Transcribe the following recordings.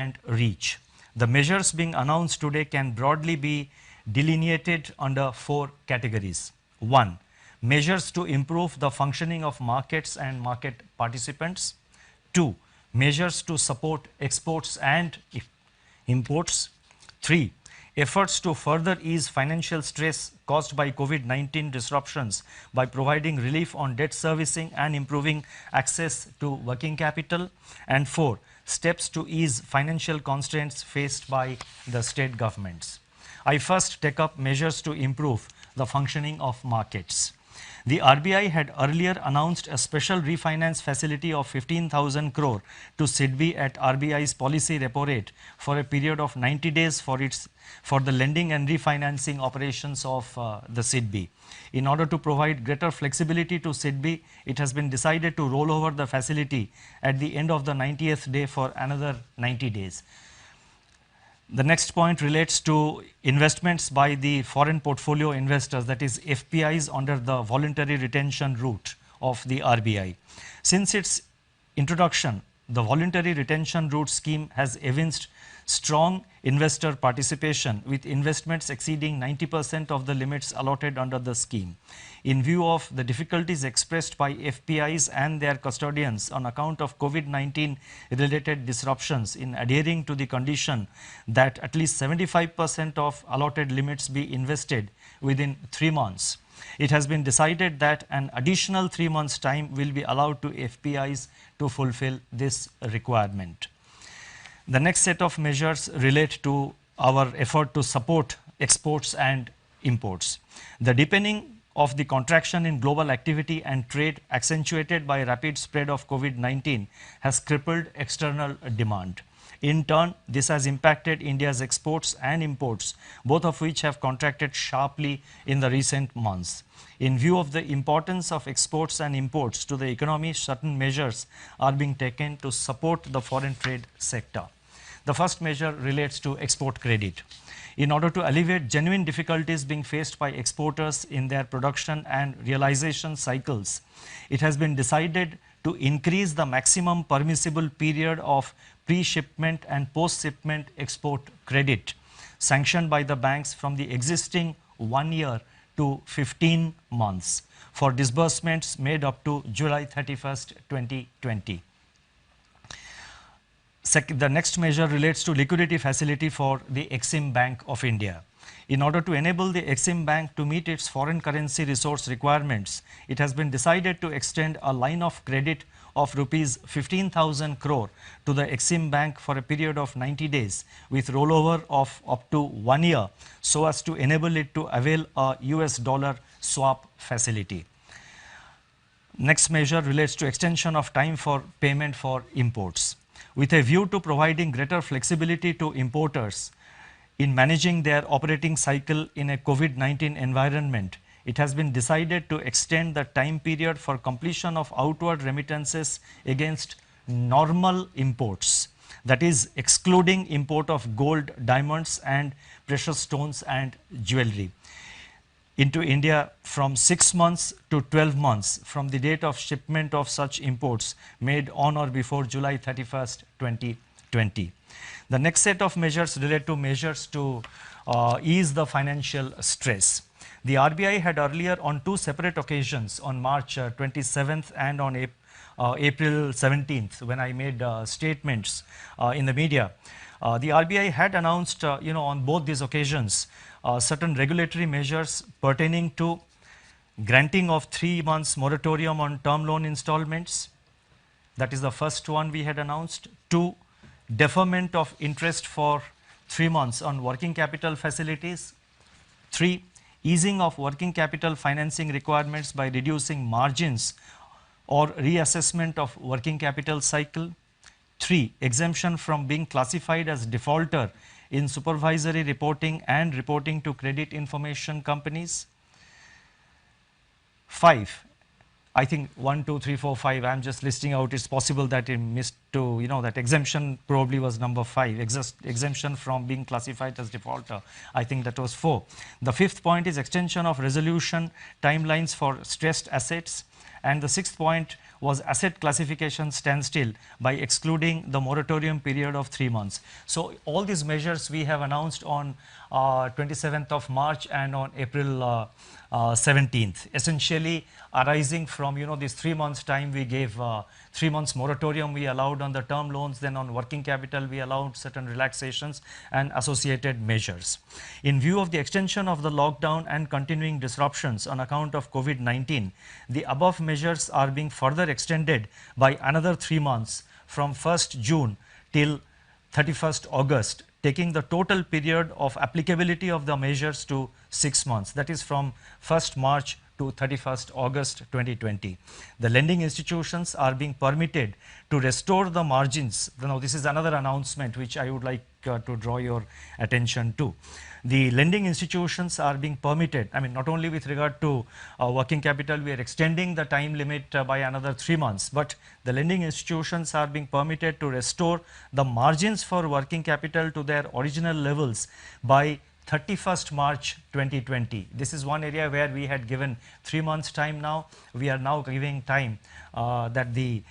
and reach. The measures being announced today can broadly be delineated under 4 categories. 1. Measures to improve the functioning of markets and market participants. 2. Measures to support exports and imports. 3. Efforts to further ease financial stress caused by COVID-19 disruptions by providing relief on debt servicing and improving access to working capital. And 4. Steps to ease financial constraints faced by the state governments. I first take up measures to improve the functioning of markets. The RBI had earlier announced a special refinance facility of 15,000 crore to SIDBI at RBI's policy repo rate for a period of 90 days for the lending and refinancing operations of the SIDBI. In order to provide greater flexibility to SIDBI, it has been decided to roll over the facility at the end of the 90th day for another 90 days. The next point relates to investments by the foreign portfolio investors, that is FPIs, under the voluntary retention route of the RBI. Since its introduction, the voluntary retention route scheme has evinced strong investor participation, with investments exceeding 90% of the limits allotted under the scheme. In view of the difficulties expressed by FPIs and their custodians on account of COVID-19 related disruptions in adhering to the condition that at least 75% of allotted limits be invested within 3 months, it has been decided that an additional 3 months' time will be allowed to FPIs to fulfill this requirement. The next set of measures relate to our effort to support exports and imports. The deepening of the contraction in global activity and trade, accentuated by rapid spread of COVID-19, has crippled external demand. In turn, this has impacted India's exports and imports, both of which have contracted sharply in the recent months. In view of the importance of exports and imports to the economy, certain measures are being taken to support the foreign trade sector. The first measure relates to export credit. In order to alleviate genuine difficulties being faced by exporters in their production and realization cycles, it has been decided to increase the maximum permissible period of pre-shipment and post-shipment export credit sanctioned by the banks from the existing 1 year to 15 months for disbursements made up to July 31st, 2020. The next measure relates to liquidity facility for the Exim Bank of India. In order to enable the Exim Bank to meet its foreign currency resource requirements, it has been decided to extend a line of credit of rupees 15,000 crore to the Exim Bank for a period of 90 days with rollover of up to 1 year, so as to enable it to avail a US dollar swap facility. Next measure relates to extension of time for payment for imports. With a view to providing greater flexibility to importers in managing their operating cycle in a COVID-19 environment, it has been decided to extend the time period for completion of outward remittances against normal imports, that is excluding import of gold, diamonds and precious stones and jewelry, into India from 6 months to 12 months from the date of shipment of such imports made on or before July 31st, 2020. The next set of measures relate to measures to ease the financial stress. The RBI had earlier on 2 separate occasions, on March 27th and on April 17th, when I made statements in the media, the RBI had announced on both these occasions certain regulatory measures pertaining to granting of 3 months moratorium on term loan installments. That is the first one we had announced. 2, deferment of interest for 3 months on working capital facilities. 3, easing of working capital financing requirements by reducing margins or reassessment of working capital cycle. 3, exemption from being classified as defaulter in supervisory reporting and reporting to credit information companies. 5, I think 1, 2, 3, 4, 5, I am just listing out. It's possible that it missed to, that exemption probably was number 5, exemption from being classified as defaulter. I think that was 4. The 5th point is extension of resolution timelines for stressed assets And the sixth point was asset classification standstill by excluding the moratorium period of 3 months. So all these measures we have announced on 27th of March and on April 17th, essentially arising from this 3 months time we gave 3 months moratorium we allowed on the term loans, then on working capital we allowed certain relaxations and associated measures. In view of the extension of the lockdown and continuing disruptions on account of COVID-19, the above measures are being further extended by another 3 months from 1st June till 31st August, taking the total period of applicability of the measures to 6 months, that is from 1st March to 31st August 2020. The lending institutions are being permitted to restore the margins. Now, this is another announcement which I would like to draw your attention to. The lending institutions are being permitted, not only with regard to working capital, we are extending the time limit by another 3 months, but the lending institutions are being permitted to restore the margins for working capital to their original levels by 31st March 2020. This is one area where we had given 3 months time now. We are now giving time that the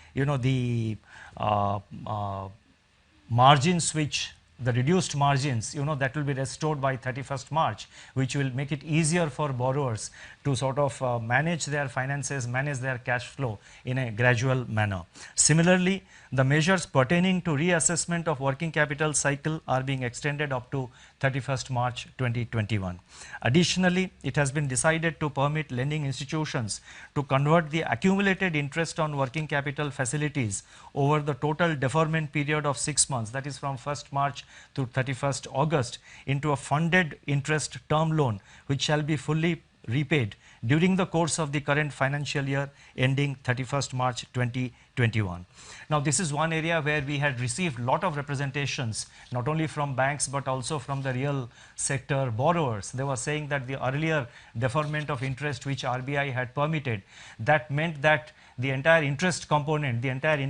margins which the reduced margins, that will be restored by 31st March, which will make it easier for borrowers to sort of manage their finances, manage their cash flow in a gradual manner. Similarly, the measures pertaining to reassessment of working capital cycle are being extended up to 31st March 2021. Additionally, it has been decided to permit lending institutions to convert the accumulated interest on working capital facilities over the total deferment period of 6 months, that is from 1st March to 31st August, into a funded interest term loan which shall be fully repaid during the course of the current financial year ending 31st March 2021. Now, this is one area where we had received lot of representations, not only from banks but also from the real sector borrowers. They were saying that the earlier deferment of interest which RBI had permitted, that meant that the entire interest component, the entire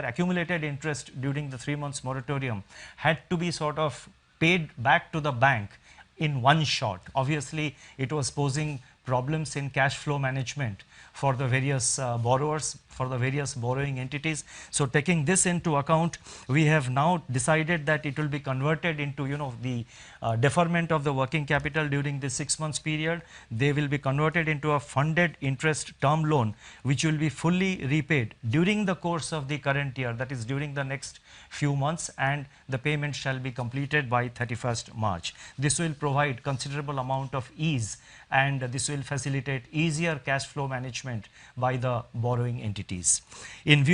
accumulated interest during the 3 months moratorium had to be sort of paid back to the bank in one shot. Obviously, it was posing problems in cash flow management for the various borrowers, for the various borrowing entities. So taking this into account, we have now decided that it will be converted into the deferment of the working capital during this 6 months period. They will be converted into a funded interest term loan which will be fully repaid during the course of the current year, that is during the next few months, and the payment shall be completed by 31st March. This will provide considerable amount of ease, and this will facilitate easier cash flow management by the borrowing entities. In view